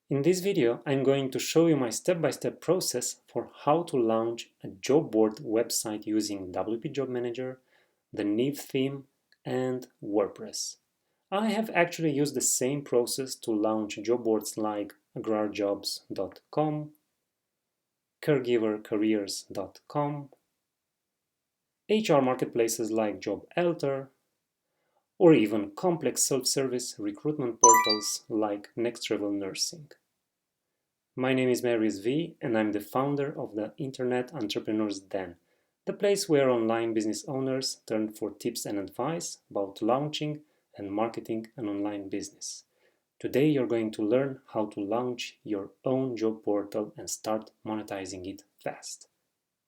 In this video, I'm going to show you my step-by-step process for how to launch a job board website using WP Job Manager, the Neve theme, and WordPress. I have actually used the same process to launch job boards like agrarjobs.com, caregivercareers.com, HR marketplaces like JobAlter, or even complex self-service recruitment portals like Next Level Nursing. My name is Marius V, and I'm the founder of the Internet Entrepreneur's Den, the place where online business owners turn for tips and advice about launching and marketing an online business. Today you're going to learn how to launch your own job portal and start monetizing it fast.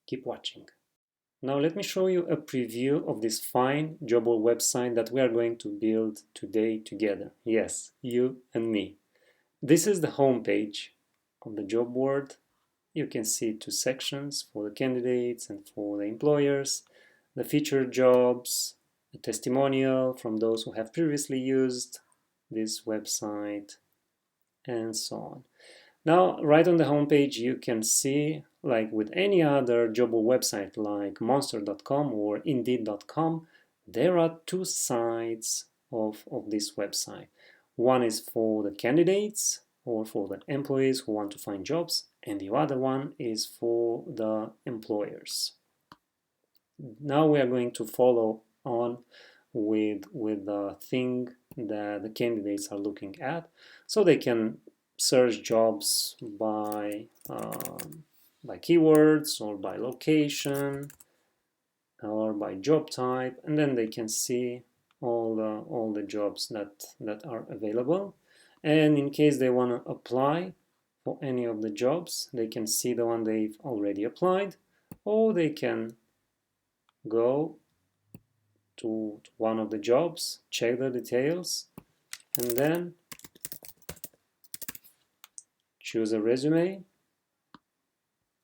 Keep watching. Now let me show you a preview of this fine job board website that we are going to build today together. Yes, you and me. This is the home page of the job board. You can see two sections for the candidates and for the employers, the featured jobs, a testimonial from those who have previously used this website, and so on. Now, right on the home page, you can see, like with any other job board website like monster.com or indeed.com, there are two sides of this website. One is for the candidates or for the employees who want to find jobs, and the other one is for the employers. Now we are going to follow on with the thing that the candidates are looking at, so they can search jobs by keywords or by location or by job type, and then they can see all the jobs that are available. And in case they want to apply for any of the jobs, they can see the one they've already applied, or they can go to one of the jobs, check the details, and then choose a resume,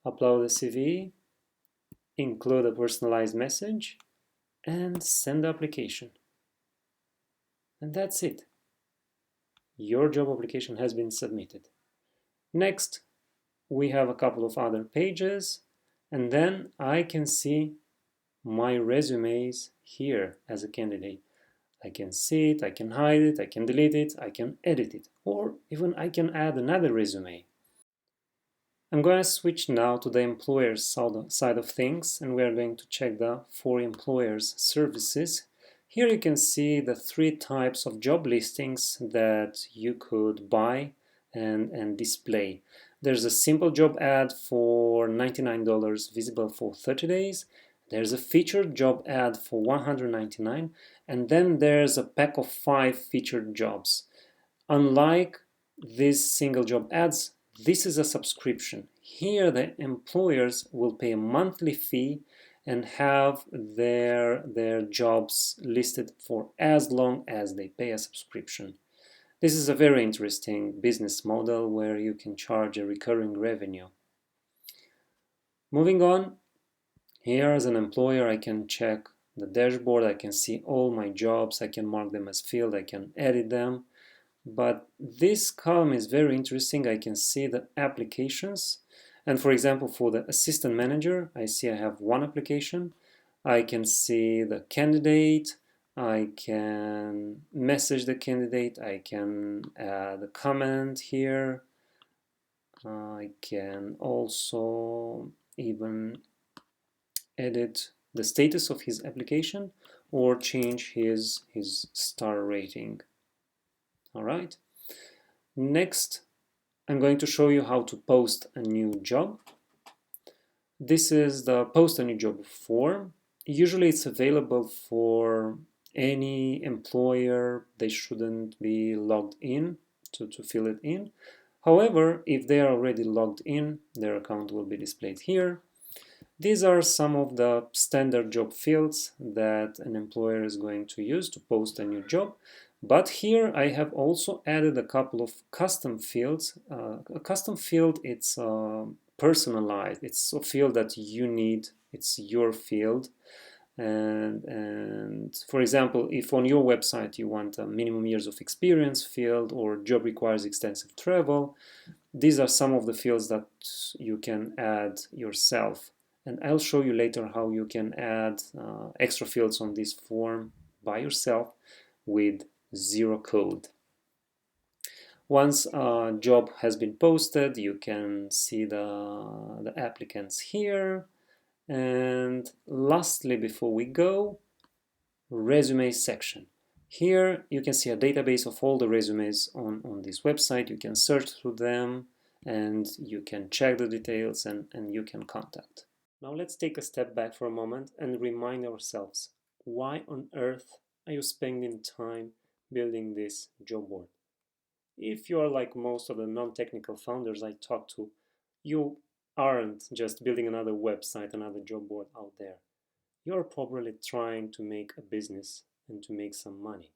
upload a CV, include a personalized message, and send the application. And that's it. Your job application has been submitted. Next, we have a couple of other pages, and then I can see my resumes here as a candidate. I can see it, I can hide it, I can delete it, I can edit it, or even I can add another resume. I'm going to switch now to the employer's side of things, and we are going to check the for employers services. Here you can see the three types of job listings that you could buy and display. There's a simple job ad for $99 visible for 30 days. There's a featured job ad for $199, and then there's a pack of 5 featured jobs. Unlike these single job ads, this is a subscription. Here the employers will pay a monthly fee and have their jobs listed for as long as they pay a subscription. This is a very interesting business model where you can charge a recurring revenue. Moving on, here as an employer I can check the dashboard, I can see all my jobs, I can mark them as filled, I can edit them. But this column is very interesting. I can see the applications. And for example, for the assistant manager, I see I have one application. I can see the candidate. I can message the candidate. I can add a comment here. I can also even edit the status of his application or change his star rating. All right. Next, I'm going to show you how to post a new job. This is the post a new job form. Usually it's available for any employer. They shouldn't be logged in to fill it in. However, if they are already logged in, their account will be displayed here. These are some of the standard job fields that an employer is going to use to post a new job. But here I have also added a couple of custom fields. A custom field, it's personalized. It's a field that you need. It's your field. And for example, if on your website you want a minimum years of experience field or job requires extensive travel, these are some of the fields that you can add yourself. And I'll show you later how you can add extra fields on this form by yourself with zero code. Once a job has been posted, you can see the applicants here. And lastly, before we go, resume section. Here you can see a database of all the resumes on this website. You can search through them and you can check the details and you can contact. Now let's take a step back for a moment and remind ourselves, why on earth are you spending time building this job board? If you are like most of the non-technical founders I talk to, you aren't just building another website, another job board out there. You're probably trying to make a business and to make some money.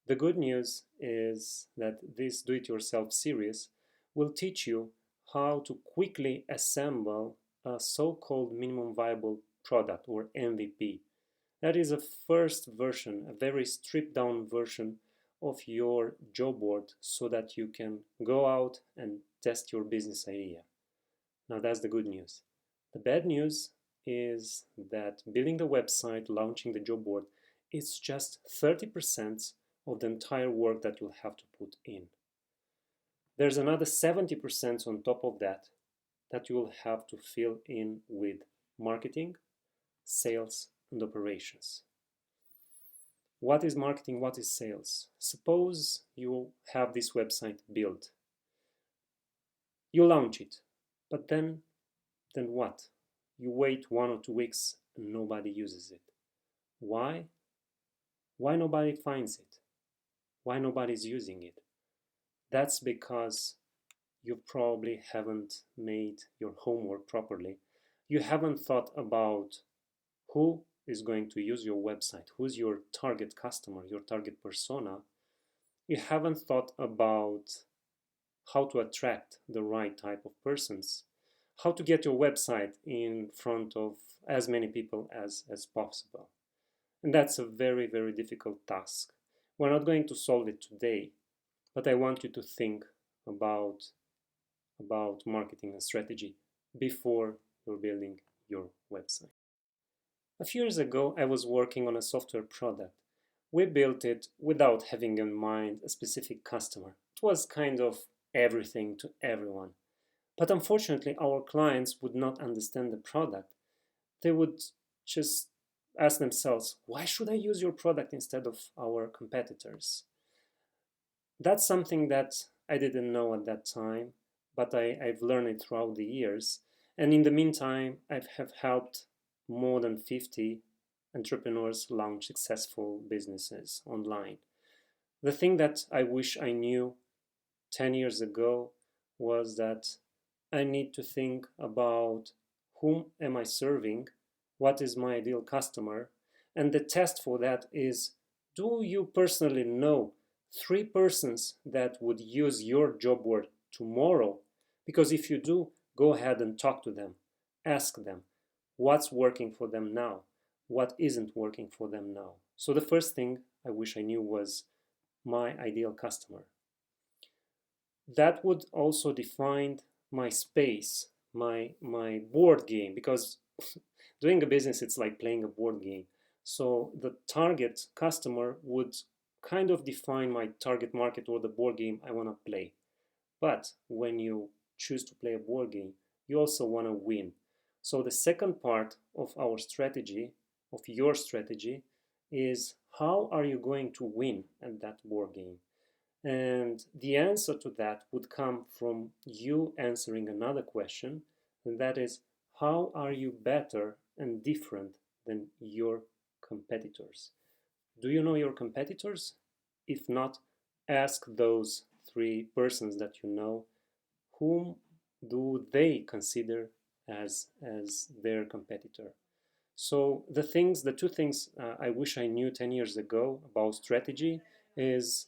The good news is that this do-it-yourself series will teach you how to quickly assemble a so-called minimum viable product, or MVP. That is a first version, a very stripped down version of your job board so that you can go out and test your business idea. Now that's the good news. The bad news is that building the website, launching the job board, it's just 30% of the entire work that you'll have to put in. There's another 70% on top of that you will have to fill in with marketing, sales, and operations. What is marketing? What is sales? Suppose you have this website built. You launch it, but then what? You wait 1 or 2 weeks and nobody uses it. Why? Why nobody finds it? Why nobody's using it? That's because you probably haven't made your homework properly. You haven't thought about who is going to use your website, who's your target customer, your target persona. You haven't thought about how to attract the right type of persons, how to get your website in front of as many people as possible. And that's a very, very difficult task. We're not going to solve it today, but I want you to think about marketing and strategy before you're building your website. A few years ago, I was working on a software product. We built it without having in mind a specific customer. It was kind of everything to everyone. But unfortunately, our clients would not understand the product. They would just ask themselves, why should I use your product instead of our competitors? That's something that I didn't know at that time, but I've learned it throughout the years. And in the meantime, I have helped more than 50 entrepreneurs launch successful businesses online. The thing that I wish I knew 10 years ago was that I need to think about whom am I serving, what is my ideal customer, and the test for that is, do you personally know 3 persons that would use your job board tomorrow? Because if you do, go ahead and talk to them. Ask them what's working for them now, what isn't working for them now. So the first thing I wish I knew was my ideal customer. That would also define my space, my board game, because doing a business, it's like playing a board game. So the target customer would kind of define my target market or the board game I want to play. But when you choose to play a board game, you also want to win. So the second part of our strategy, of your strategy, is how are you going to win at that board game? And the answer to that would come from you answering another question, and that is, how are you better and different than your competitors? Do you know your competitors? If not, ask those 3 persons that you know, whom do they consider as their competitor? So the 2 things I wish I knew 10 years ago about strategy is,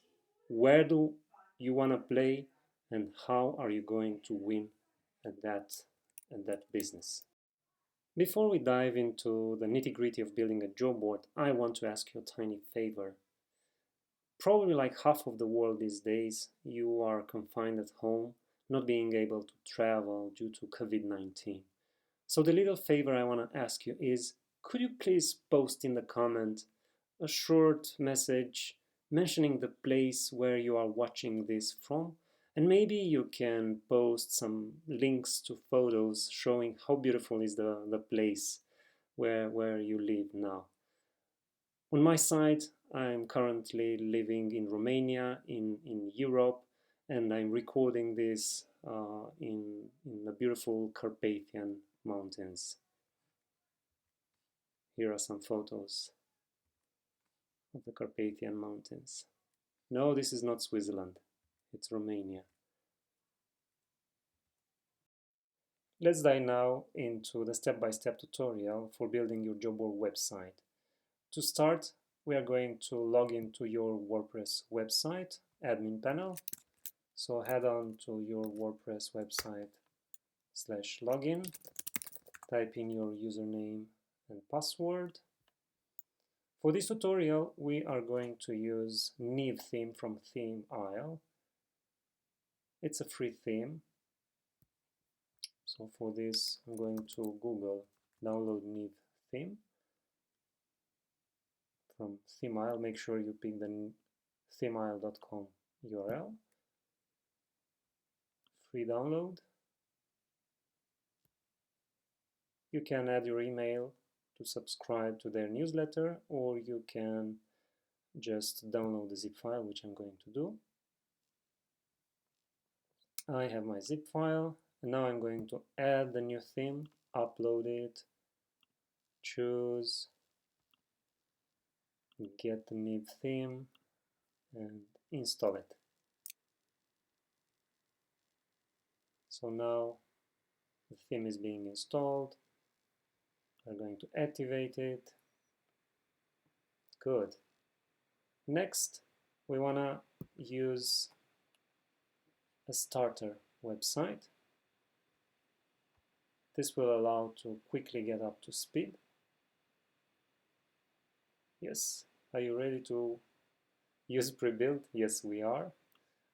where do you want to play and how are you going to win at that business? Before we dive into the nitty-gritty of building a job board, I want to ask you a tiny favor. Probably like half of the world these days, you are confined at home, not being able to travel due to COVID-19. So the little favor I want to ask you is, could you please post in the comment a short message mentioning the place where you are watching this from? And maybe you can post some links to photos showing how beautiful is the place where you live now. On my side, I'm currently living in Romania, in Europe, and I'm recording this in the beautiful Carpathian Mountains. Here are some photos of the Carpathian Mountains. No, this is not Switzerland, it's Romania. Let's dive now into the step-by-step tutorial for building your job board website. To start, we are going to log into your WordPress website admin panel. So head on to your WordPress website /login, type in your username and password. For this tutorial, we are going to use Neve Theme from Theme Isle. It's a free theme. So for this, I'm going to Google download Neve Theme from Theme Isle. Make sure you pick the themeisle.com URL. Free download. You can add your email to subscribe to their newsletter, or you can just download the zip file, which I'm going to do. I have my zip file, and now I'm going to add the new theme, upload it, choose, get the Neve theme, and install it. So now the theme is being installed. We're going to activate it. Good. Next, we want to use a starter website. This will allow to quickly get up to speed. Yes, are you ready to use pre-built? Yes, we are.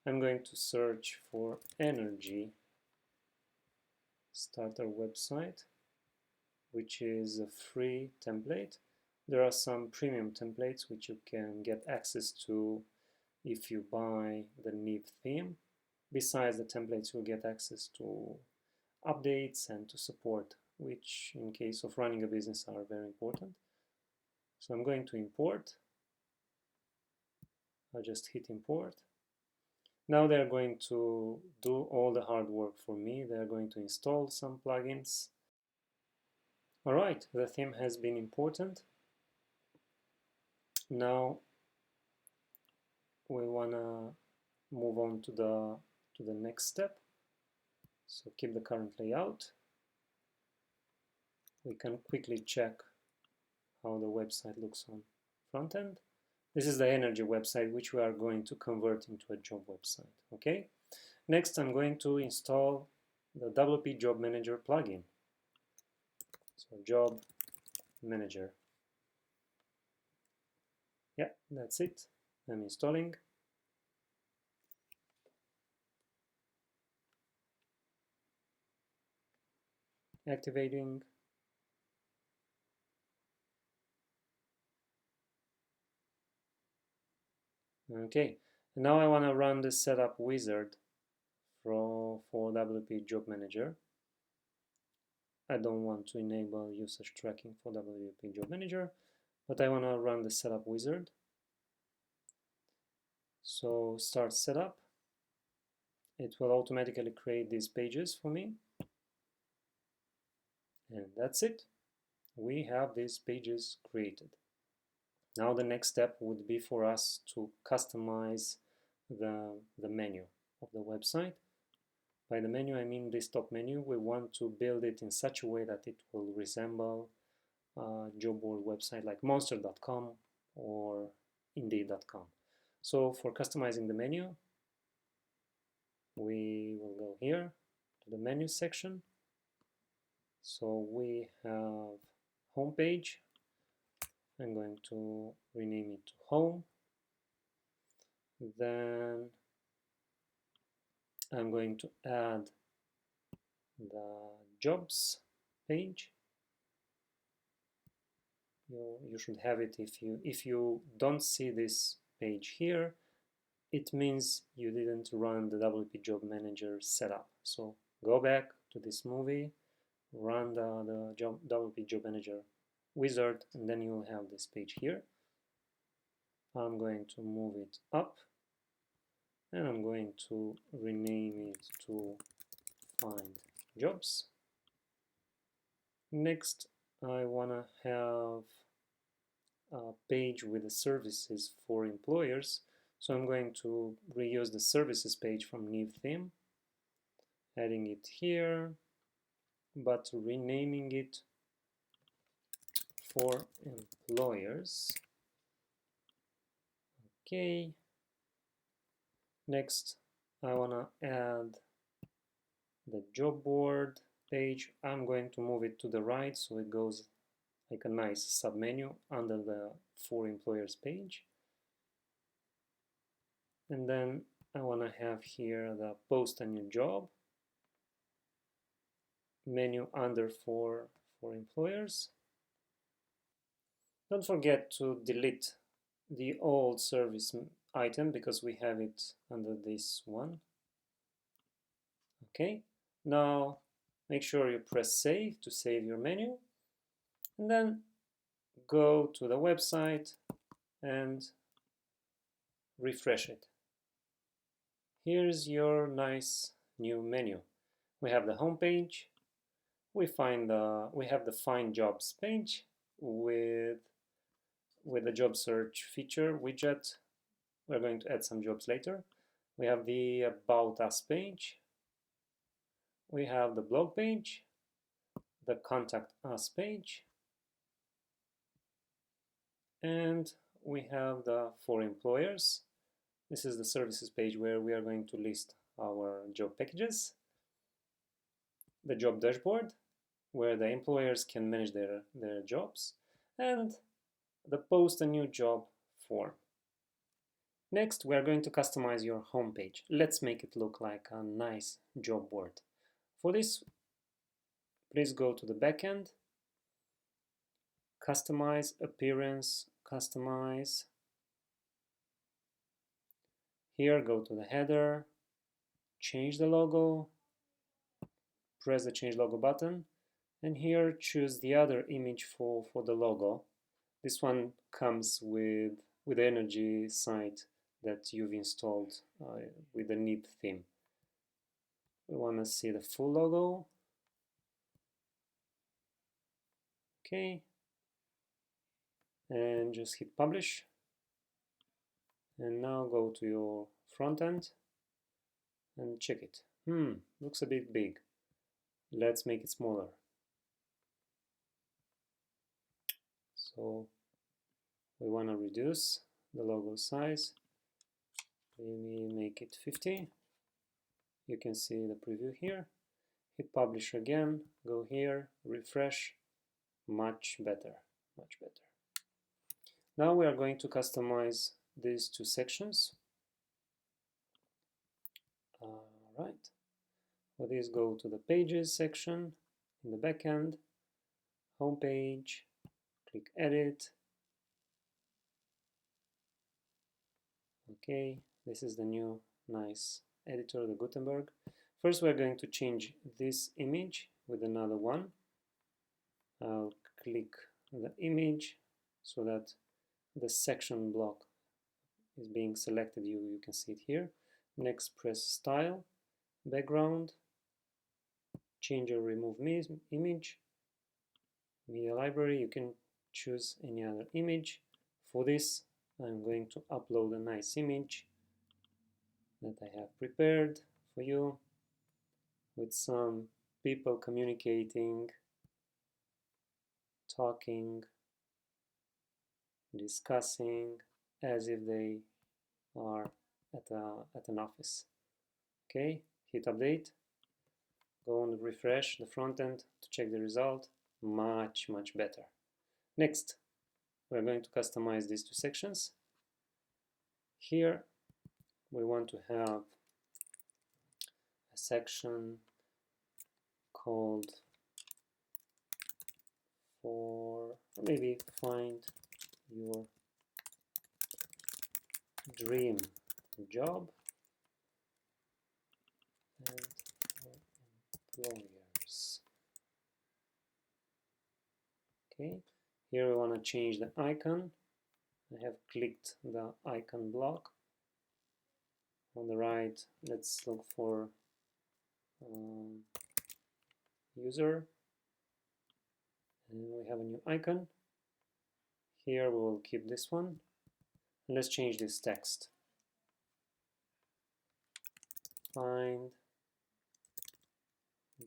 I'm going to search for energy starter website, which is a free template. There are some premium templates which you can get access to if you buy the Neve theme. Besides the templates, you'll get access to updates and to support, which in case of running a business are very important. So I'm going to import. I'll just hit import. Now they're going to do all the hard work for me. They're going to install some plugins. All right, the theme has been imported. Now we want to move on to the next step. So keep the current layout. We can quickly check how the website looks on front end. This is the energy website, which we are going to convert into a job website. Okay. Next, I'm going to install the WP Job Manager plugin. So Job Manager. Yeah, that's it. I'm installing. Activating. Okay, and now I want to run the setup wizard for WP Job Manager. I don't want to enable usage tracking for WP Job Manager, but I want to run the setup wizard. So start setup. It will automatically create these pages for me. And that's it. We have these pages created. Now the next step would be for us to customize the menu of the website. By the menu, I mean this top menu. We want to build it in such a way that it will resemble a job board website like monster.com or indeed.com. So for customizing the menu, we will go here to the menu section. So we have home page. I'm going to rename it to home. Then I'm going to add the jobs page. You should have it. If you don't see this page here, it means you didn't run the WP Job Manager setup. So go back to this movie, run the WP Job Manager wizard, and then you'll have this page here. I'm going to move it up, and I'm going to rename it to find jobs. Next, I want to have a page with the services for employers. So I'm going to reuse the services page from Neve Theme, adding it here, but renaming it for employers. Okay. Next, I want to add the job board page. I'm going to move it to the right so it goes like a nice submenu under the for employers page. And then I want to have here the post a new job menu under for employers. Don't forget to delete the old service item because we have it under this one. Okay, now make sure you press save to save your menu, and then go to the website and refresh it. Here's your nice new menu. We have the home page. We have the find jobs page with the job search feature widget. We're going to add some jobs later. We have the about us page. We have the blog page, the contact us page, and we have the for employers. This is the services page where we are going to list our job packages, the job dashboard, where the employers can manage their jobs, and the post a new job form. Next, we are going to customize your home page. Let's make it look like a nice job board. For this, please go to the backend, customize, appearance, customize. Here, go to the header, change the logo, press the change logo button, and here choose the other image for the logo. This one comes with the energy site that you've installed with the Neve theme. We want to see the full logo. Okay, and just hit publish. And now go to your front end and check it. Looks a bit big. Let's make it smaller. So we want to reduce the logo size. Maybe make it 50. You can see the preview here. Hit publish again, go here, refresh. Much better, much better. Now we are going to customize these two sections. All right. For this, go to the pages section in the backend, home page, click edit. Okay, this is the new nice editor, the Gutenberg. First, we're going to change this image with another one. I'll click the image so that the section block is being selected. You can see it here. Next, press style, background, change or remove image, media library. You can choose any other image. For this, I'm going to upload a nice image that I have prepared for you with some people communicating, talking, discussing as if they are at an office. Okay, hit update. Go and refresh the front end to check the result. Much better. Next, we're going to customize these two sections. Here we want to have a section called for maybe find your dream job and employers. Okay, here we want to change the icon. I have clicked the icon block. On the right, let's look for user, and we have a new icon. Here we will keep this one, and let's change this text. Find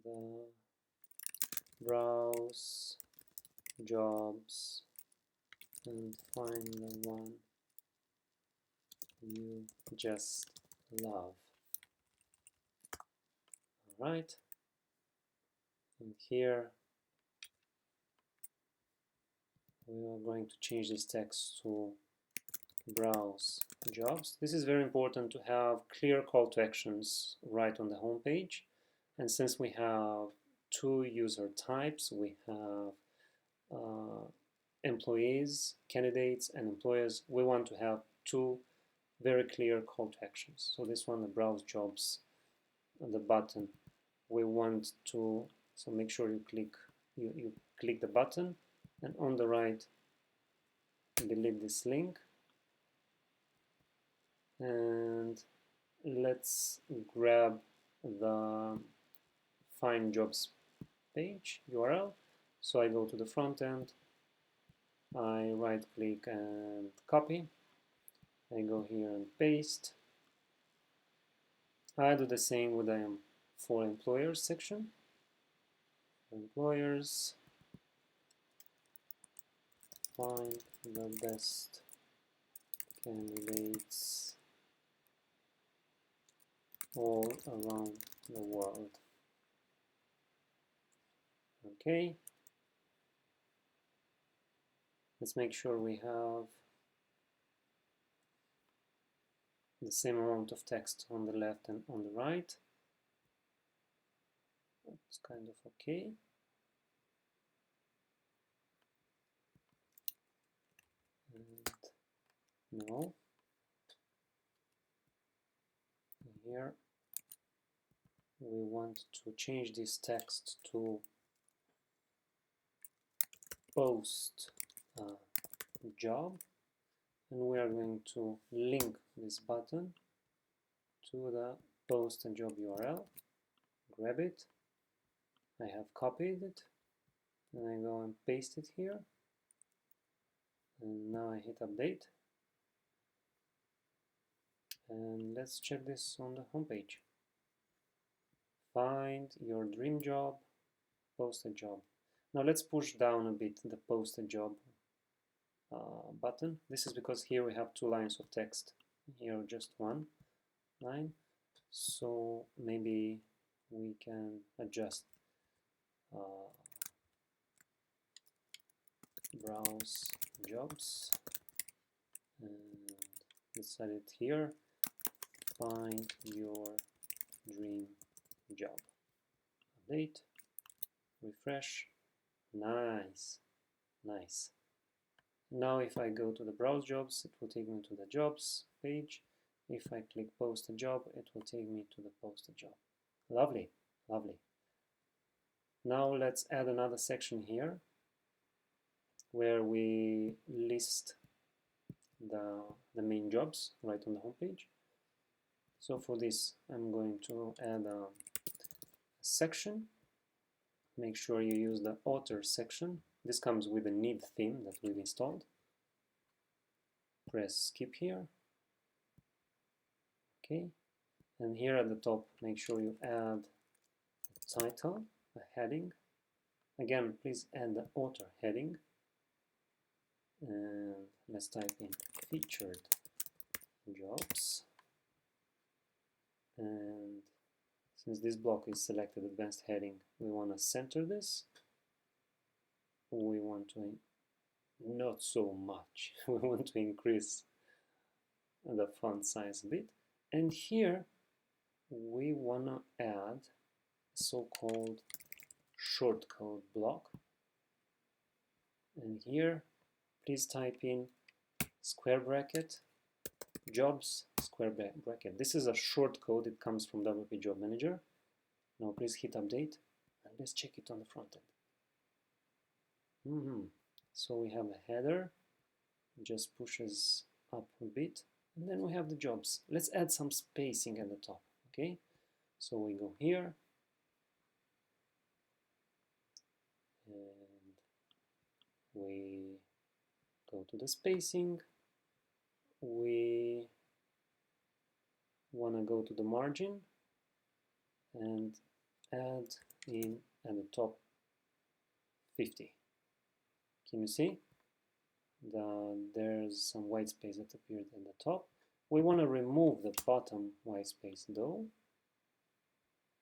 the browse jobs and find the one you just love. All right, and here we are going to change this text to browse jobs. This is very important to have clear call to actions right on the home page. And since we have two user types, we have employees, candidates, and employers, we want to have two very clear call to actions. So this one, the browse jobs, and the button, we want to, so make sure you click the button, and on the right, delete this link. And let's grab the find jobs page URL. So I go to the front end, I right click and copy. I go here and paste. I do the same with the for employers section. Employers, find the best candidates all around the world. Okay, let's make sure we have the same amount of text on the left and on the right. That's kind of okay. And no. Here we want to change this text to post job, and we are going to link this button to the post and job URL. Grab it. I have copied it, and I go and paste it here. And now I hit update. And let's check this on the home page. Find your dream job, post a job. Now let's push down a bit the post a job button. This is because here we have two lines of text. Here just one line. So maybe we can adjust browse jobs, and let's set it here. Find your dream job. Update, refresh. Nice. Now if I go to the browse jobs, it will take me to the jobs page. If I click post a job, it will take me to the post a job. Lovely. Now let's add another section here where we list the main jobs right on the home page. So for this, I'm going to add a section. Make sure you use the author section. This comes with the Neve theme that we've installed. Press skip here. Okay, and here at the top, make sure you add a title, a heading. Again, please add the author heading. And let's type in featured jobs. And Since this block is selected advanced heading, we want to center this. We want to, not so much, we want to increase the font size a bit. And here we want to add a so-called shortcode block. And here, please type in square bracket, jobs, square bracket. This is a shortcode. It comes from wp-job manager. Now please hit update and let's check it on the front end. So we have a header, just pushes up a bit, and then we have the jobs. Let's add some spacing at the top, okay? So we go here, and we go to the spacing. We want to go to the margin and add in at the top 50. Can you see? There's some white space that appeared at the top. We want to remove the bottom white space though,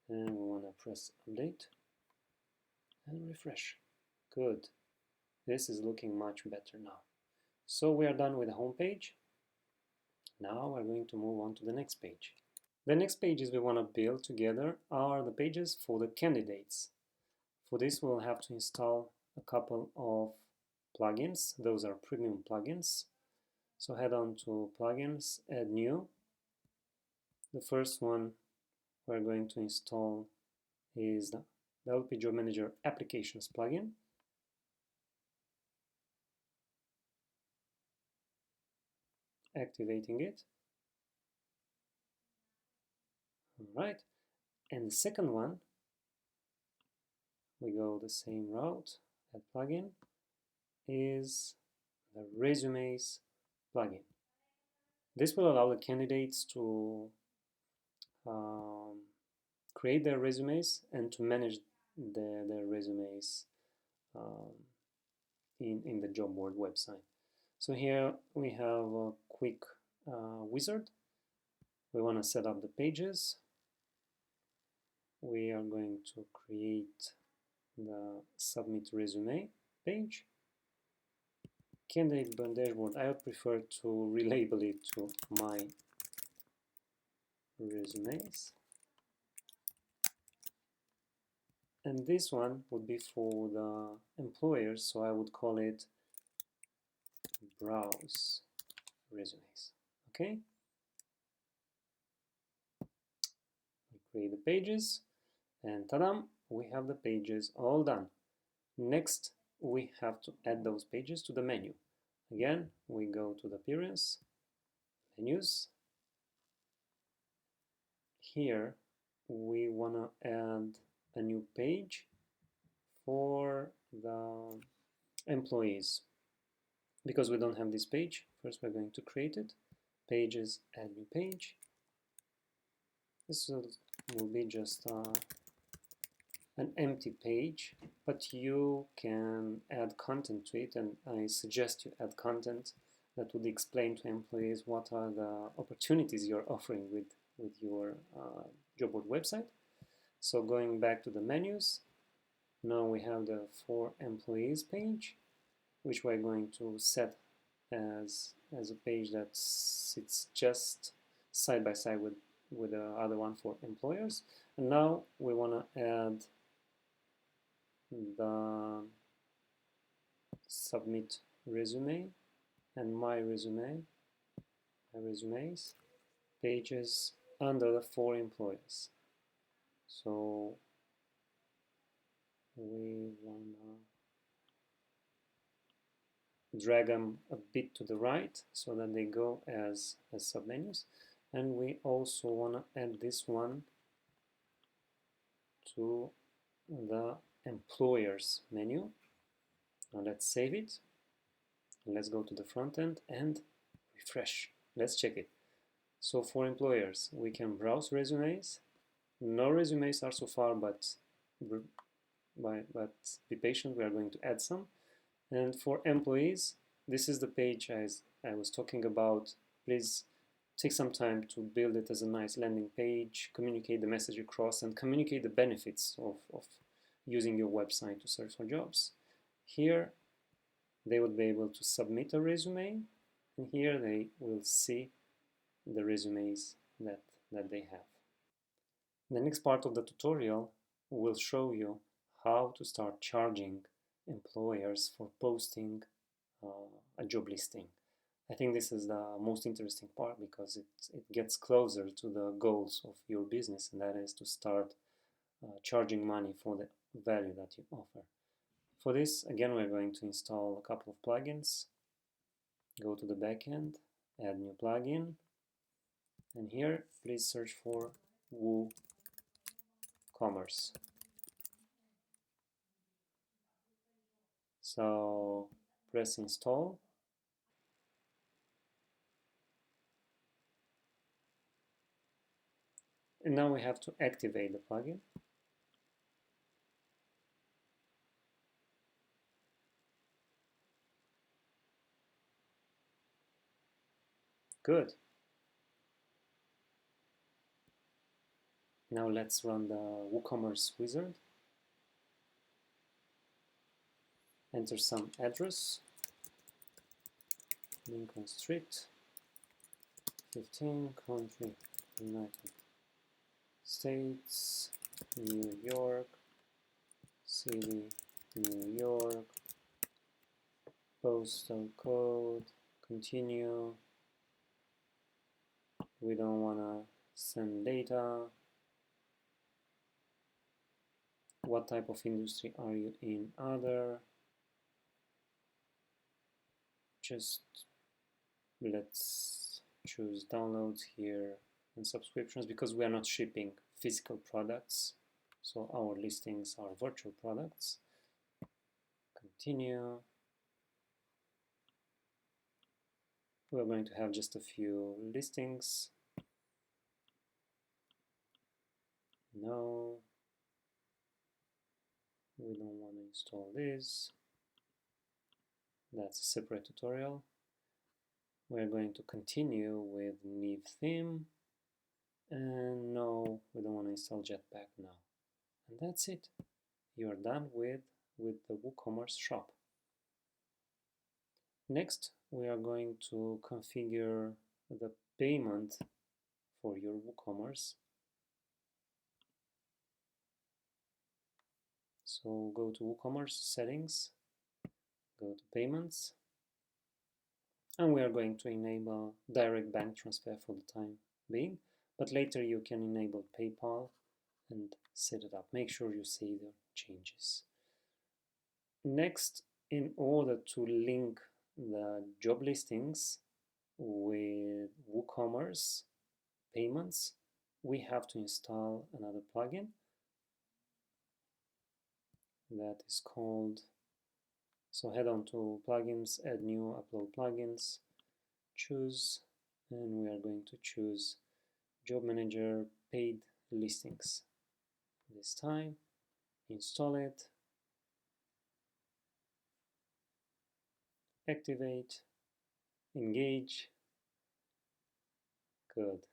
and we want to press update and refresh. Good. This is looking much better now. So we are done with the home page. Now we're going to move on to the next page. The next pages we want to build together are the pages for the candidates. For this we'll have to install a couple of plugins. Those are premium plugins. So head on to plugins, add new. The first one we're going to install is the wp-job-manager-applications plugin. Activating it. Alright, and the second one, we go the same route, add plugin, is the resumes plugin. This will allow the candidates to create their resumes and to manage their resumes in the job board website. So here we have a quick wizard. We want to set up the pages. We are going to create the submit resume page. Candidate dashboard, I would prefer to relabel it to my resumes. And this one would be for the employers, so I would call it browse resumes. Okay? We create the pages, and ta-dam, we have the pages all done. Next, we have to add those pages to the menu. Again, we go to the appearance, menus. Here, we want to add a new page for the employees. Because we don't have this page, first we're going to create it. Pages, add new page. This will be just an empty page, but you can add content to it, and I suggest you add content that would explain to employees what are the opportunities you're offering with your job board website. So going back to the menus, now we have the for employees page, which we're going to set as a page that sits just side by side with the other one for employers. And now we want to add the submit resume and my resumes pages under the for employers. So we want to drag them a bit to the right so that they go as submenus, and we also want to add this one to the employers menu. Now let's save it. Let's go to the front end and refresh. Let's check it. So for employers, we can browse resumes. No resumes are so far, but be patient, we are going to add some. And for employees, this is the page I was talking about. Please take some time to build it as a nice landing page, communicate the message across, and communicate the benefits of using your website to search for jobs. Here, they would be able to submit a resume, and here they will see the resumes that they have. The next part of the tutorial will show you how to start charging employers for posting a job listing. I think this is the most interesting part because it gets closer to the goals of your business, and that is to start charging money for the value that you offer. For this, again, we're going to install a couple of plugins. Go to the backend, add new plugin, and here please search for WooCommerce. So press install. And now we have to activate the plugin. Good. Now let's run the WooCommerce wizard. Enter some address. Lincoln Street, 15, country, United States, New York, city, New York, postal code, continue. We don't want to send data. What type of industry are you in? Other. Just let's choose downloads here and subscriptions because we are not shipping physical products. So our listings are virtual products. Continue. We're going to have just a few listings. No. We don't want to install this. That's a separate tutorial. We're going to continue with Neve Theme. And no, we don't want to install Jetpack now. And that's it. You're done with the WooCommerce shop. Next, we are going to configure the payment for your WooCommerce. So go to WooCommerce settings, go to payments, and we are going to enable direct bank transfer for the time being, but later you can enable PayPal and set it up. Make sure you save your changes. Next, in order to link the job listings with WooCommerce payments, we have to install another plugin that is called, so head on to plugins, add new, upload plugins, choose, and we are going to choose Job Manager Paid Listings. This time, install it, activate, engage. Good.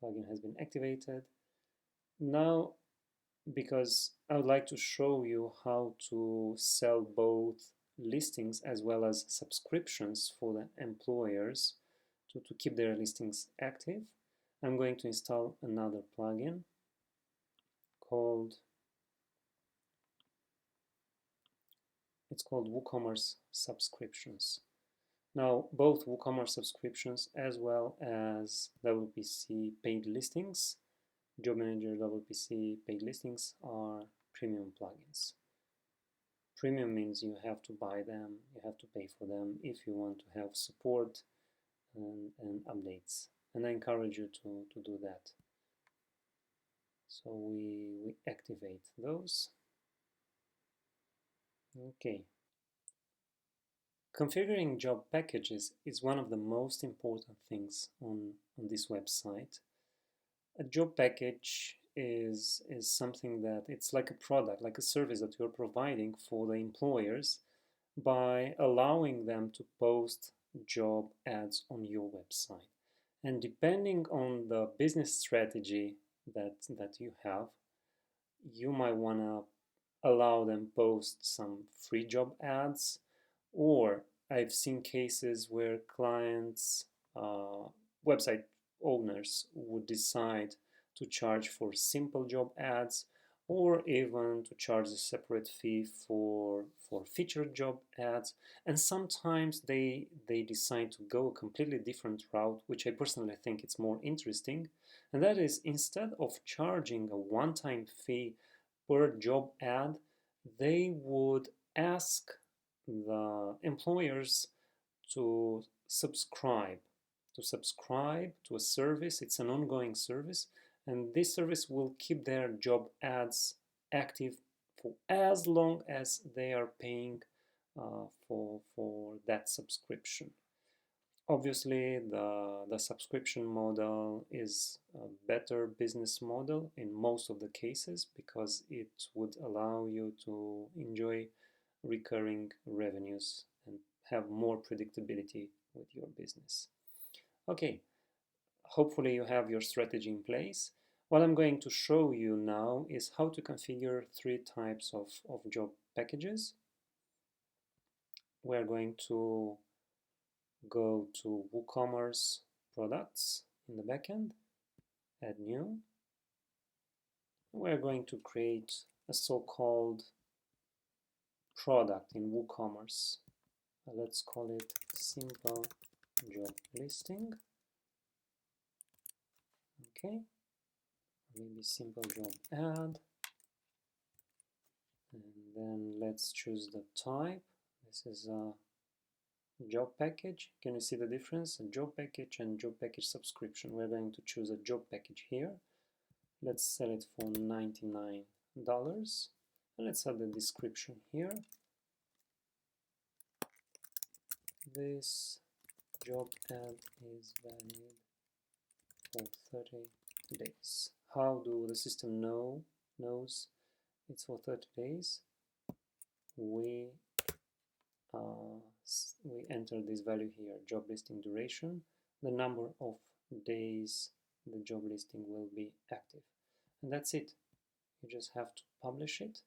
Plugin has been activated. Now, because I would like to show you how to sell both listings as well as subscriptions for the employers to keep their listings active, I'm going to install another plugin called WooCommerce Subscriptions. Now, both WooCommerce subscriptions as well as WPC paid listings, Job Manager WPC paid listings, are premium plugins. Premium means you have to buy them, you have to pay for them if you want to have support and updates. And I encourage you to do that. So we activate those. Okay. Configuring job packages is one of the most important things on this website. A job package is something that it's like a product, like a service that you're providing for the employers by allowing them to post job ads on your website. And depending on the business strategy that you have, you might want to allow them post some free job ads, or I've seen cases where clients, website owners would decide to charge for simple job ads, or even to charge a separate fee for featured job ads. And sometimes they decide to go a completely different route, which I personally think it's more interesting, and that is, instead of charging a one-time fee per job ad, they would ask the employers to subscribe to a service. It's an ongoing service, and this service will keep their job ads active for as long as they are paying for that subscription. Obviously, the subscription model is a better business model in most of the cases, because it would allow you to enjoy recurring revenues and have more predictability with your business. Okay, hopefully you have your strategy in place. What I'm going to show you now is how to configure three types of job packages. We're going to go to WooCommerce products in the backend, add new. We're going to create a so-called product in WooCommerce. Let's call it simple job listing. Okay, maybe simple job ad. And then let's choose the type. This is a job package. Can you see the difference? A job package and job package subscription. We're going to choose a job package here. Let's sell it for $99. And let's add the description here. This job ad is valid for 30 days. How do the system knows it's for 30 days? We enter this value here, job listing duration, the number of days the job listing will be active. And that's it. You just have to publish it,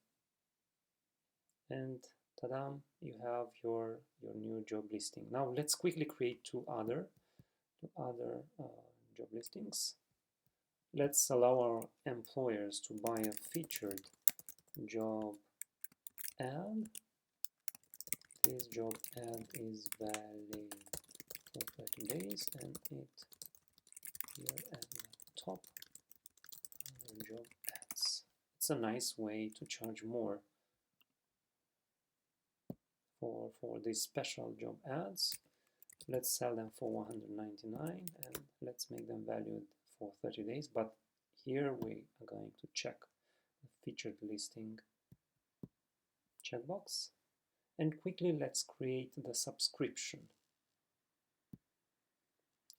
and ta-da, you have your new job listing. Now let's quickly create two other job listings. Let's allow our employers to buy a featured job ad. This job ad is valid for 30 days, and it here at the top under job ads. It's a nice way to charge more for these special job ads. Let's sell them for $199, and let's make them valued for 30 days. But here we are going to check the featured listing checkbox, and quickly let's create the subscription.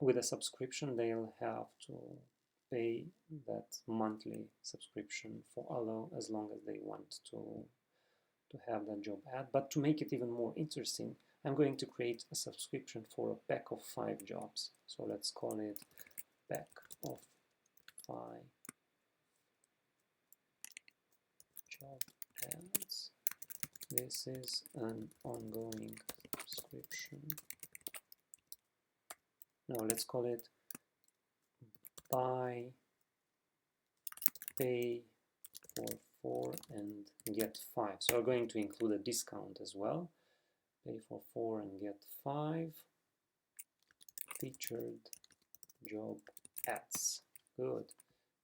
With a subscription, they'll have to pay that monthly subscription for as long as they want to have that job ad. But to make it even more interesting, I'm going to create a subscription for a pack of 5 jobs. So let's call it pack of 5 job ads. This is an ongoing subscription. Now let's call it buy, pay for 4 and get 5. So we're going to include a discount as well. Pay for 4 and get 5 featured job ads. Good.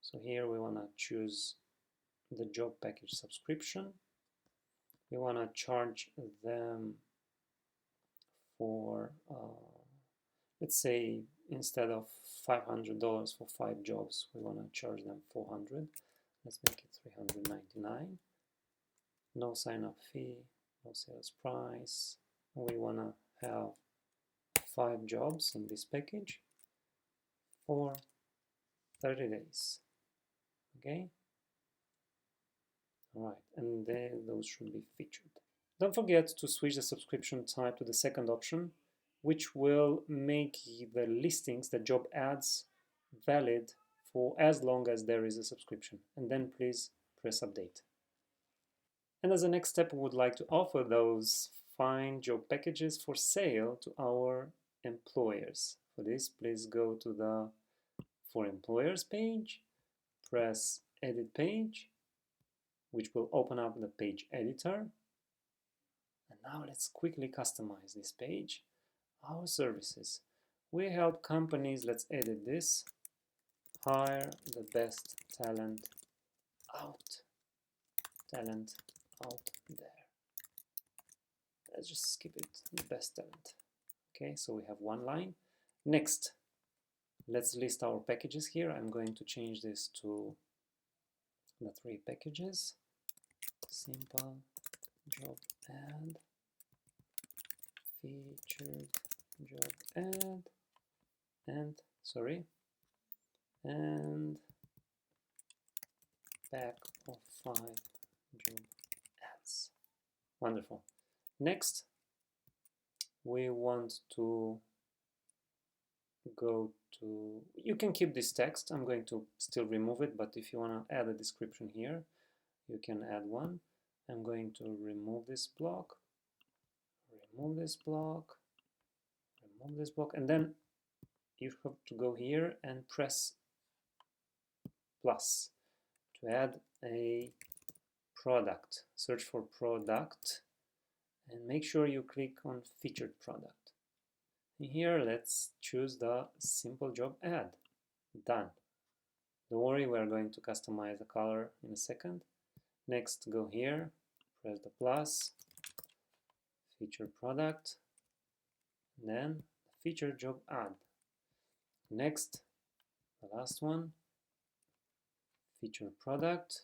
So here we want to choose the job package subscription. We want to charge them for, let's say, instead of $500 for 5 jobs, we want to charge them $400. Let's make it $399. No sign-up fee, no sales price. We want to have 5 jobs in this package for 30 days. Okay? Alright, and then those should be featured. Don't forget to switch the subscription type to the second option. which will make the listings, the job ads, valid for as long as there is a subscription. And then please press update. And as a next step, we would like to offer those fine job packages for sale to our employers. For this, please go to the For Employers page, press Edit Page, which will open up the page editor. And now let's quickly customize this page. Our services. We help companies, let's edit this, hire the best talent out there. Let's just skip it, the best talent. Okay, so we have one line. Next, let's list our packages here. I'm going to change this to the 3 packages. Simple job ad, featured job ad, and pack of 5 job ads. Wonderful. Next, we want to go to, you can keep this text. I'm going to still remove it, but if you want to add a description here, you can add one. I'm going to remove this block, remove this block, remove this block, and then you have to go here and press plus to add a product. Search for product and make sure you click on featured product. Here, let's choose the simple job ad. Done. Don't worry, we're going to customize the color in a second. Next, go here, press the plus, featured product, then featured job ad. Next, the last one, featured product,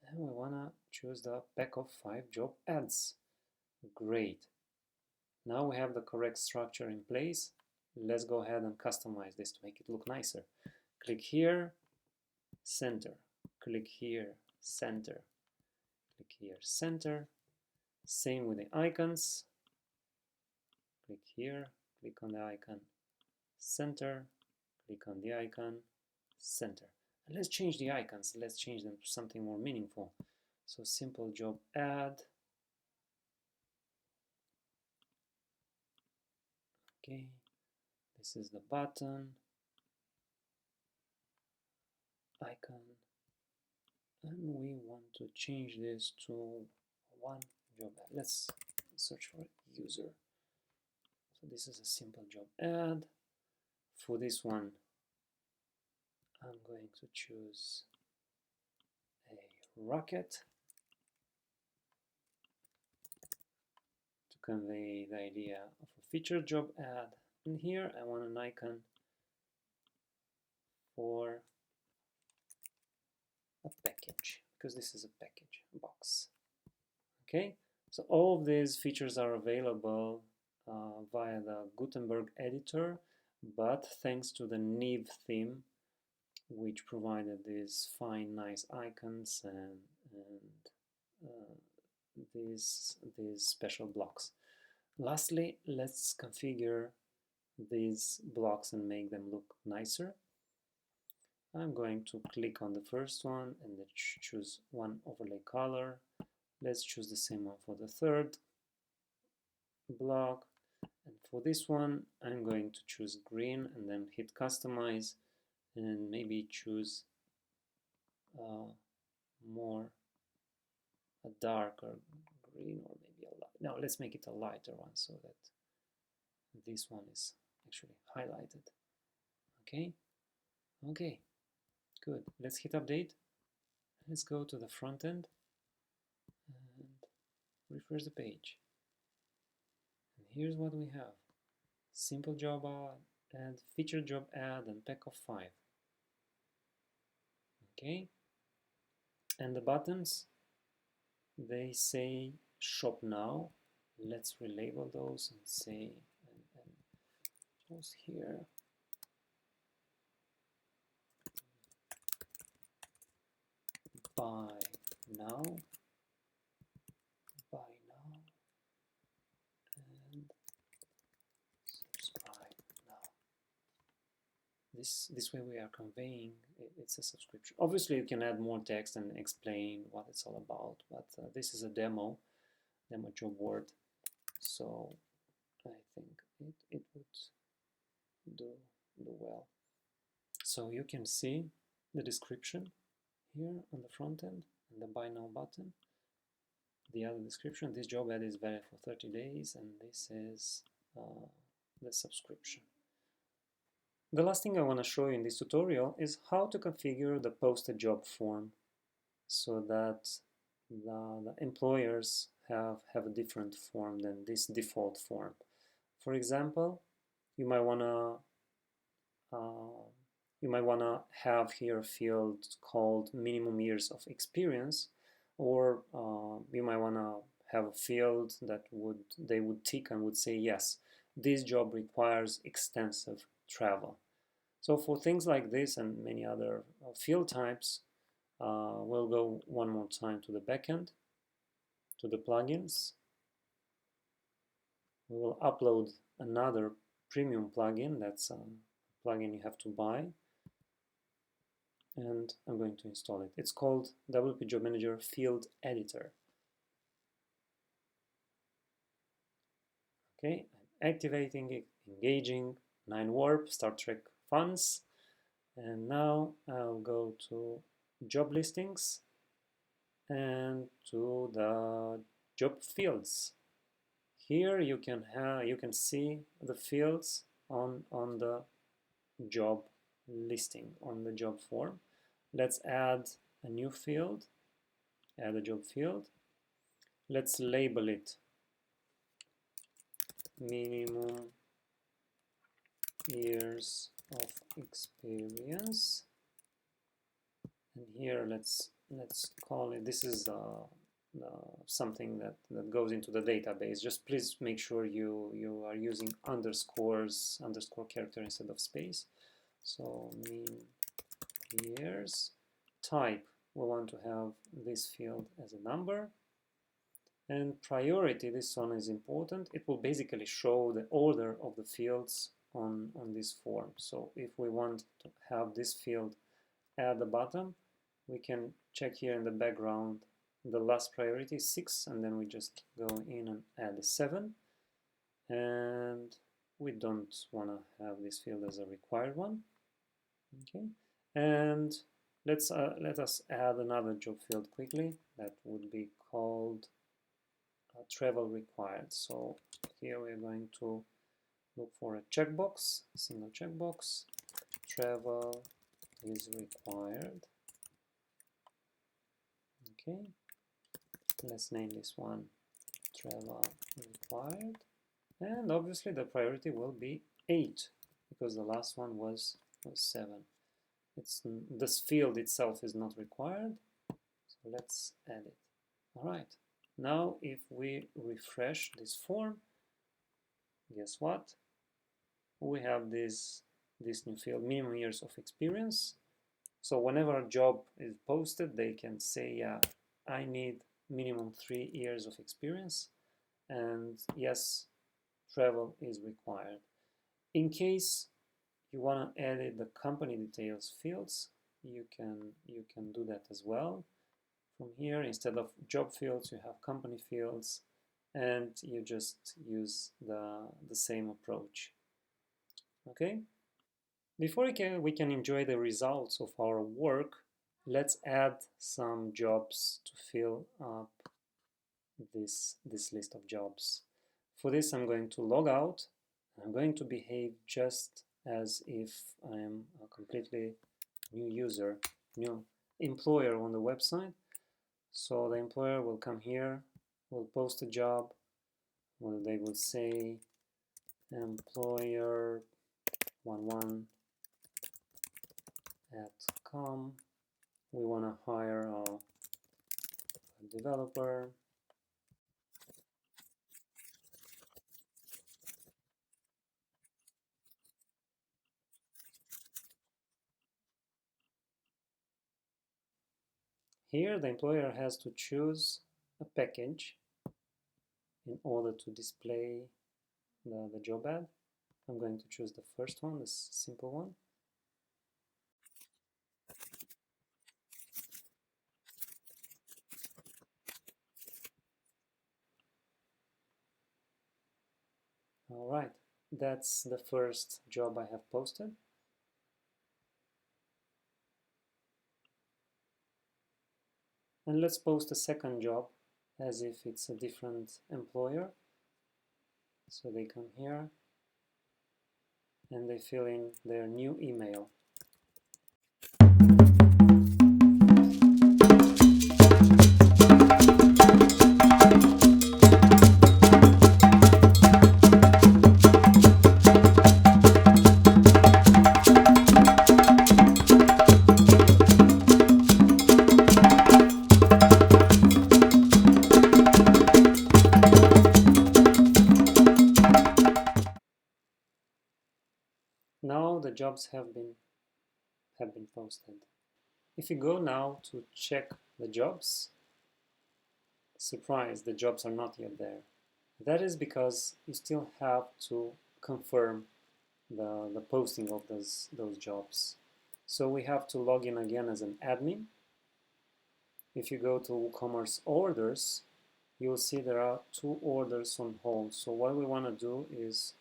and we want to choose the pack of 5 job ads. Great. Now we have the correct structure in place. Let's go ahead and customize this to make it look nicer. Click here, center. Click here, center. Click here, center. Same with the icons. Click here, click on the icon, center. Click on the icon, center. And let's change the icons. Let's change them to something more meaningful. So simple job ad. Okay, this is the button, icon, and we want to change this to one job ad. Let's search for user. So this is a simple job ad. For this one, I'm going to choose a rocket to convey the idea of a featured job ad. And here I want an icon for a package, because this is a package box. Okay, so all of these features are available via the Gutenberg editor, but thanks to the Neve theme, which provided these fine, nice icons and these special blocks. Lastly, let's configure these blocks and make them look nicer. I'm going to click on the first one and then choose one overlay color. Let's choose the same one for the third block. And for this one, I'm going to choose green and then hit customize and maybe choose more a darker green, or maybe a light. No, let's make it a lighter one so that this one is actually highlighted. Okay, okay, good. Let's hit update. Let's go to the front end and refresh the page. And here's what we have. Simple job ad and featured job ad and pack of 5. Okay, and the buttons, they say shop now. Let's relabel those and say and just here buy now, buy now, and this way we are conveying it's a subscription. Obviously, you can add more text and explain what it's all about, but this is a demo job board, so I think it would do well. So you can see the description here on the front end and the buy now button. The other description, this job ad is valid for 30 days, and this is the subscription. The last thing I want to show you in this tutorial is how to configure the posted job form so that the employers have a different form than this default form. For example, you might want to have here a field called minimum years of experience, or you might want to have a field that they would tick and would say, yes, this job requires extensive travel. So for things like this and many other field types, we'll go one more time to the backend, to the plugins. We will upload another premium plugin. That's a plugin you have to buy, and I'm going to install it. It's called wp-job-manager-field-editor. Okay, I'm activating it, engaging, 9 warp, Star Trek funds, and now I'll go to job listings and to the job fields. Here you can see the fields on the job listing, on the job form. Let's add a new field, add a job field. Let's label it minimum years of experience, and here let's call it, this is something that goes into the database. Just please make sure you are using underscore character instead of space. So min years. Type, we want to have this field as a number. And priority, this one is important. It will basically show the order of the fields on this form. So if we want to have this field at the bottom, we can check here in the background the last priority is 6, and then we just go in and add a 7. And we don't want to have this field as a required one. Okay, and let us add another job field quickly. That would be called travel required. So here we're going to look for a checkbox, single checkbox, travel is required. Okay, let's name this one travel required, and obviously the priority will be 8 because the last one was 7. This field itself is not required, so let's add it. All right, now if we refresh this form, guess what? We have this new field, minimum years of experience. So whenever a job is posted, they can say, yeah, I need minimum 3 years of experience, and yes, travel is required. In case you want to edit the company details fields, you can do that as well. From here, instead of job fields, you have company fields, and you just use the same approach. Okay. Before we can enjoy the results of our work, let's add some jobs to fill up this list of jobs. For this, I'm going to log out. I'm going to behave just as if I am a completely new user, new employer on the website. So the employer will come here, will post a job, well, they will say employer 11 at com. We want to hire a developer. Here the employer has to choose a package in order to display the job ad. I'm going to choose the first one, this simple one. Alright, that's the first job I have posted. And let's post a second job as if it's a different employer. So they come here and they fill in their new email. Now the jobs have been posted. If you go now to check the jobs, surprise, the jobs are not yet there. That is because you still have to confirm the posting of those jobs. So we have to log in again as an admin. If you go to WooCommerce orders, you'll see there are 2 orders on hold. So what we want to do is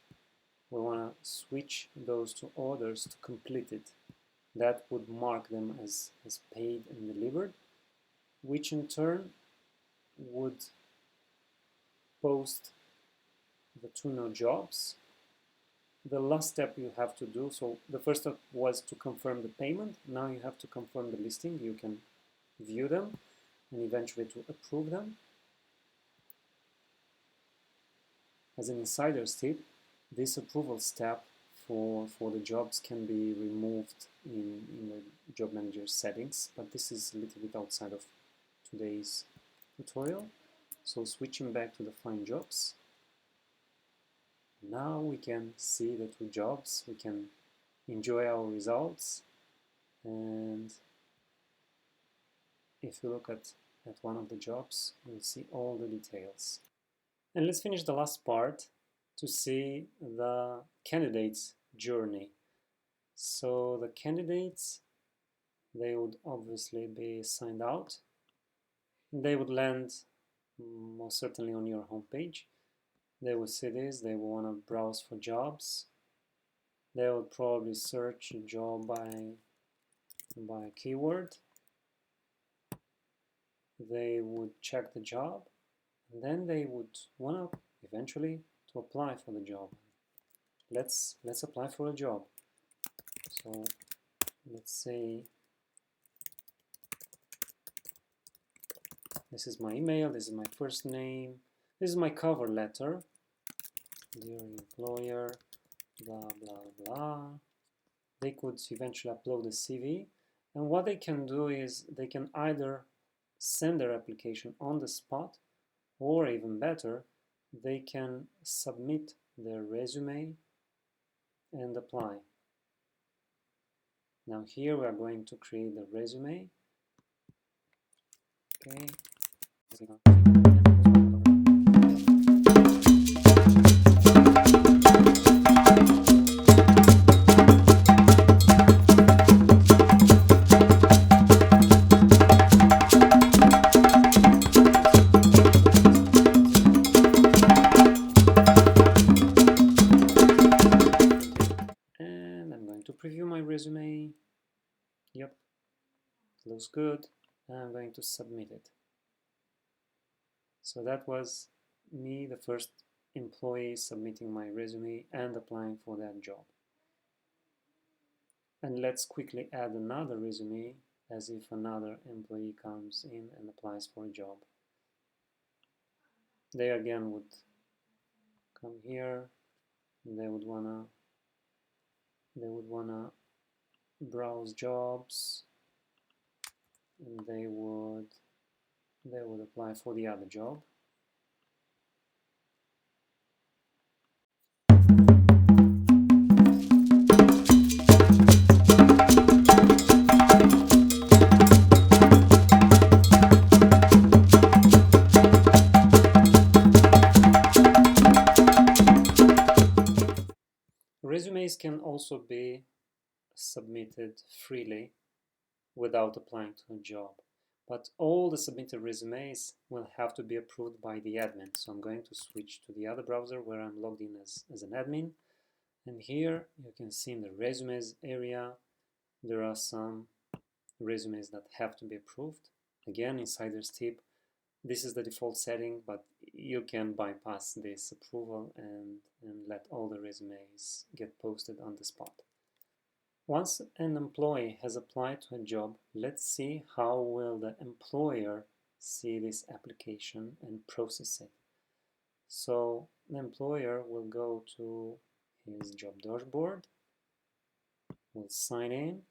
we want to switch those 2 orders to completed. That would mark them as paid and delivered, which in turn would post the 2 new jobs. The last step you have to do, so the first step was to confirm the payment. Now you have to confirm the listing. You can view them and eventually to approve them. As an insider's tip, this approval step for the jobs can be removed in the job manager settings, but this is a little bit outside of today's tutorial. So switching back to the Find Jobs, now we can see the 2 jobs, we can enjoy our results, and if you look at one of the jobs, you'll see all the details. And let's finish the last part to see the candidate's journey. So the candidates, they would obviously be signed out. They would land most certainly on your homepage. They will see this, they will want to browse for jobs. They will probably search a job by a keyword. They would check the job, and then they would want to eventually to apply for the job. Let's apply for a job. So let's say this is my email, this is my first name, this is my cover letter. Dear employer, blah blah blah. They could eventually upload a CV, and what they can do is they can either send their application on the spot, or even better, they can submit their resume and apply. Now here we are going to create the resume. Okay. And I'm going to preview my resume. Yep, looks good. And I'm going to submit it. So that was me, the first employee, submitting my resume and applying for that job. And let's quickly add another resume as if another employee comes in and applies for a job. They again would come here and they would wanna browse jobs, and they would apply for the other job. Resumes can also be submitted freely without applying to a job. but all the submitted resumes will have to be approved by the admin. So I'm going to switch to the other browser where I'm logged in as an admin. And here you can see in the resumes area, there are some resumes that have to be approved. Again, insider's tip, this is the default setting, but you can bypass this approval and let all the resumes get posted on the spot. Once an employee has applied to a job, let's see how will the employer see this application and process it. So the employer will go to his job dashboard, will sign in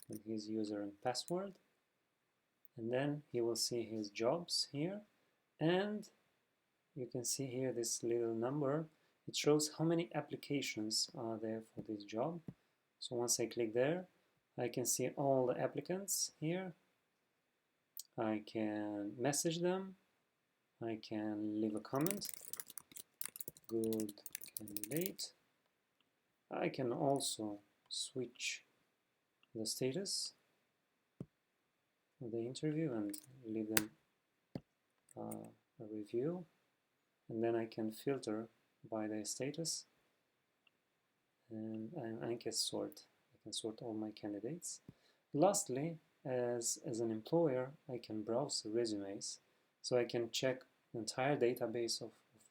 with his user and password, and then he will see his jobs here, and you can see here this little number. It shows how many applications are there for this job. So once I click there, I can see all the applicants here. I can message them. I can leave a comment. Good candidate. I can also switch the status of the interview and leave them a review. And then I can filter by their status, and I can sort. I can sort all my candidates. Lastly, as an employer, I can browse resumes, so I can check the entire database of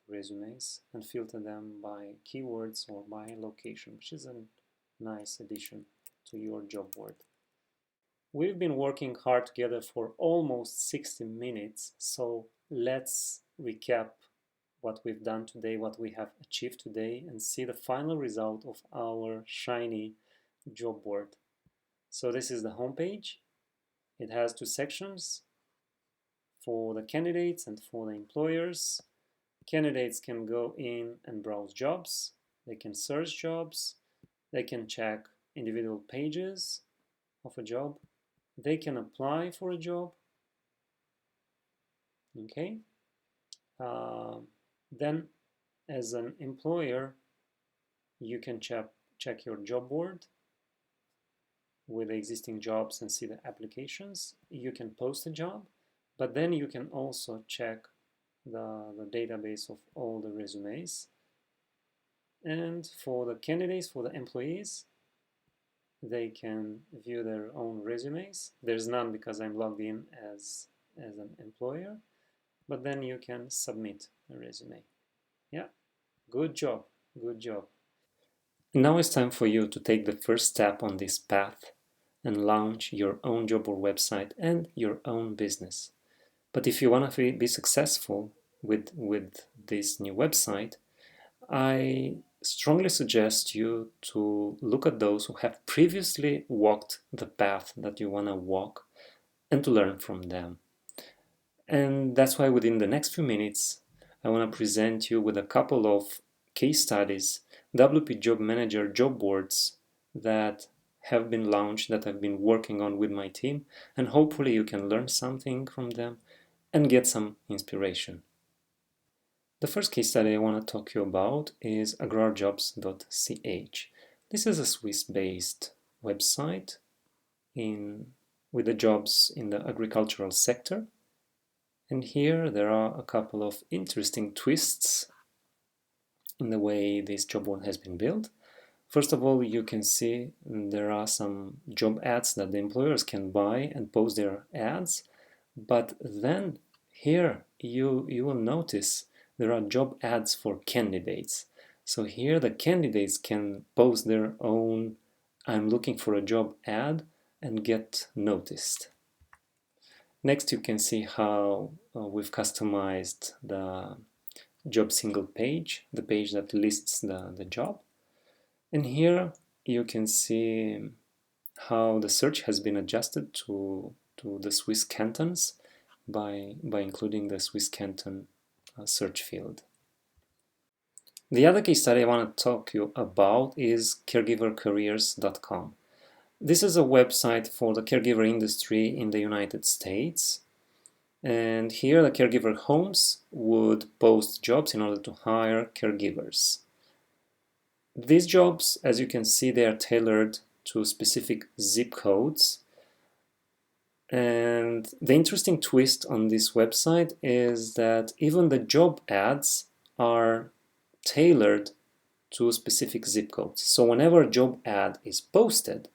resumes and filter them by keywords or by location, which is a nice addition to your job board. We've been working hard together for almost 60 minutes, so let's recap what we've done today, what we have achieved today, and see the final result of our shiny job board. So this is the home page. It has two sections for the candidates and for the employers. Candidates can go in and browse jobs. They can search jobs. They can check individual pages of a job. They can apply for a job. Okay. Then, as an employer, you can check your job board with the existing jobs and see the applications. You can post a job, but then you can also check the database of all the resumes. And for the candidates, for the employees, they can view their own resumes. There's none because I'm logged in as an employer, but then you can submit a resume. Yeah, good job, good job. Now it's time for you to take the first step on this path and launch your own job or website and your own business. But if you want to be successful with this new website, I strongly suggest you to look at those who have previously walked the path that you want to walk and to learn from them. And that's why within the next few minutes, I want to present you with a couple of case studies, WP Job Manager job boards that have been launched, that I've been working on with my team, and hopefully you can learn something from them and get some inspiration. The first case study I want to talk to you about is agrarjobs.ch. This is a Swiss-based website with the jobs in the agricultural sector. And here there are a couple of interesting twists in the way this job board has been built. First of all, you can see there are some job ads that the employers can buy and post their ads. But then here you will notice there are job ads for candidates. So here the candidates can post their own "I'm looking for a job" ad and get noticed. Next, you can see how we've customized the job single page, the page that lists the job. And here you can see how the search has been adjusted to the Swiss cantons by including the Swiss canton search field. The other case study I want to talk to you about is caregivercareers.com. This is a website for the caregiver industry in the United States. And here the caregiver homes would post jobs in order to hire caregivers. These jobs, as you can see, they are tailored to specific zip codes. And the interesting twist on this website is that even the job ads are tailored to specific zip codes. So whenever a job ad is posted,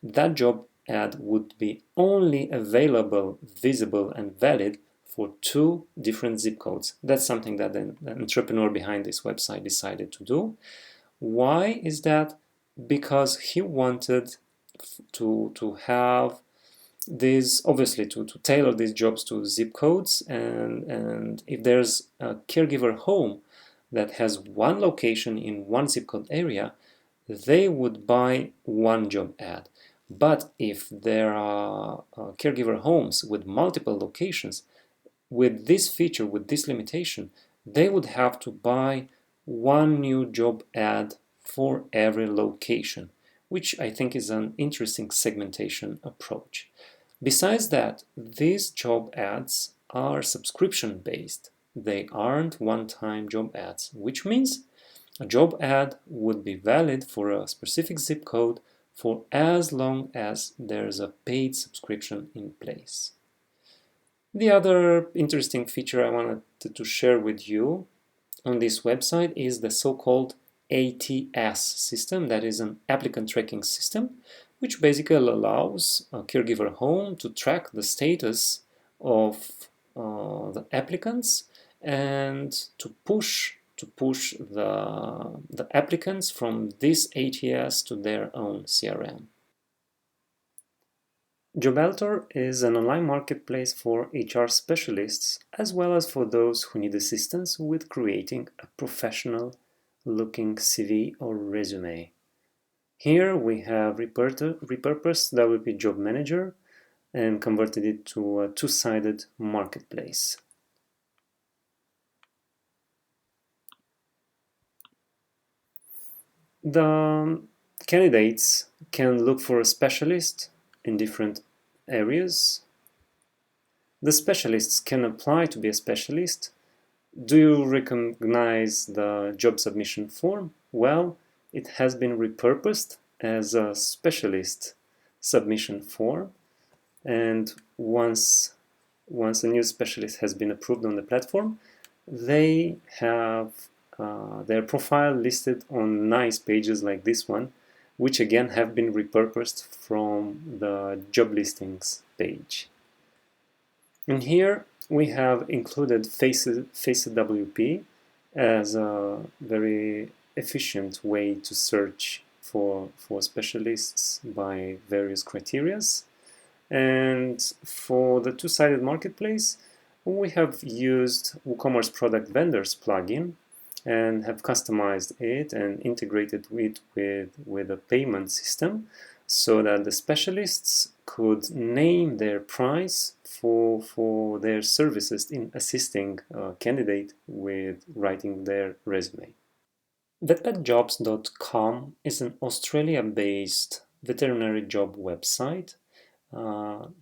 that job ad would be only available, visible, and valid for 2 different zip codes. That's something that the entrepreneur behind this website decided to do. Why is that? Because he wanted to have these, obviously to tailor these jobs to zip codes, and if there's a caregiver home that has one location in one zip code area, they would buy one job ad. But if there are caregiver homes with multiple locations, with this feature, with this limitation, they would have to buy one new job ad for every location, which I think is an interesting segmentation approach. Besides that, these job ads are subscription based. They aren't one-time job ads, which means a job ad would be valid for a specific zip code for as long as there's a paid subscription in place. The other interesting feature I wanted to share with you on this website is the so-called ATS system, that is an applicant tracking system, which basically allows a caregiver home to track the status of the applicants and to push the applicants from this ATS to their own CRM. JobAlter is an online marketplace for HR specialists as well as for those who need assistance with creating a professional-looking CV or resume. Here we have repurposed wp-job-manager and converted it to a two-sided marketplace. The candidates can look for a specialist in different areas. The specialists can apply to be a specialist. Do you recognize the job submission form? Well, it has been repurposed as a specialist submission form, and once a new specialist has been approved on the platform, they have their profile listed on nice pages like this one, which again have been repurposed from the job listings page. And here we have included Faceit WP as a very efficient way to search for specialists by various criterias. And for the two-sided marketplace, we have used WooCommerce Product Vendors plugin and have customized it and integrated it with a payment system so that the specialists could name their price for their services in assisting a candidate with writing their resume. wp-jobs.com is an Australia-based veterinary job website.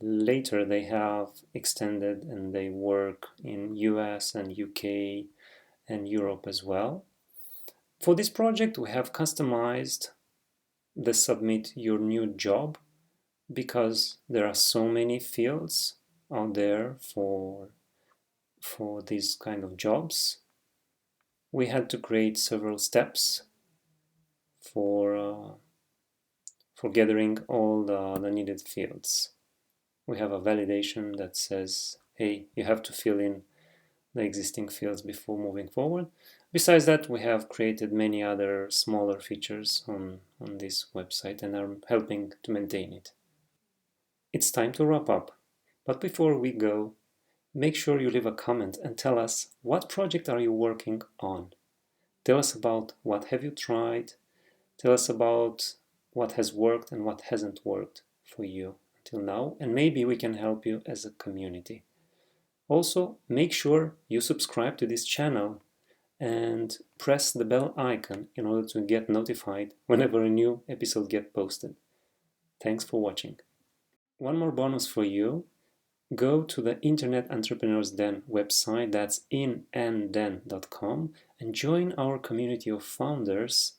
Later they have extended and they work in US and UK and Europe as well. For this project we have customized the submit your new job because there are so many fields out there for these kind of jobs. We had to create several steps for gathering all the needed fields. We have a validation that says, hey, you have to fill in the existing fields before moving forward. Besides that, we have created many other smaller features on this website and are helping to maintain it. It's time to wrap up, but before we go, make sure you leave a comment and tell us what project are you working on. Tell us about what have you tried, tell us about what has worked and what hasn't worked for you until now, and maybe we can help you as a community. Also, make sure you subscribe to this channel and press the bell icon in order to get notified whenever a new episode gets posted. Thanks for watching. One more bonus for you. Go to the Internet Entrepreneurs Den website, that's innden.com, and join our community of founders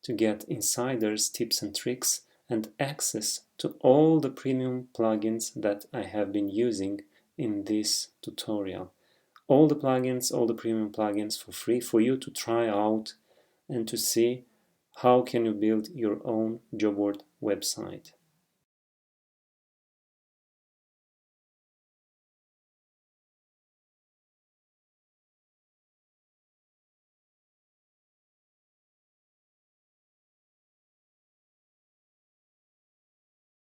to get insiders, tips and tricks, and access to all the premium plugins that I have been using in this tutorial. All the plugins, all the premium plugins for free for you to try out and to see how can you build your own job board website.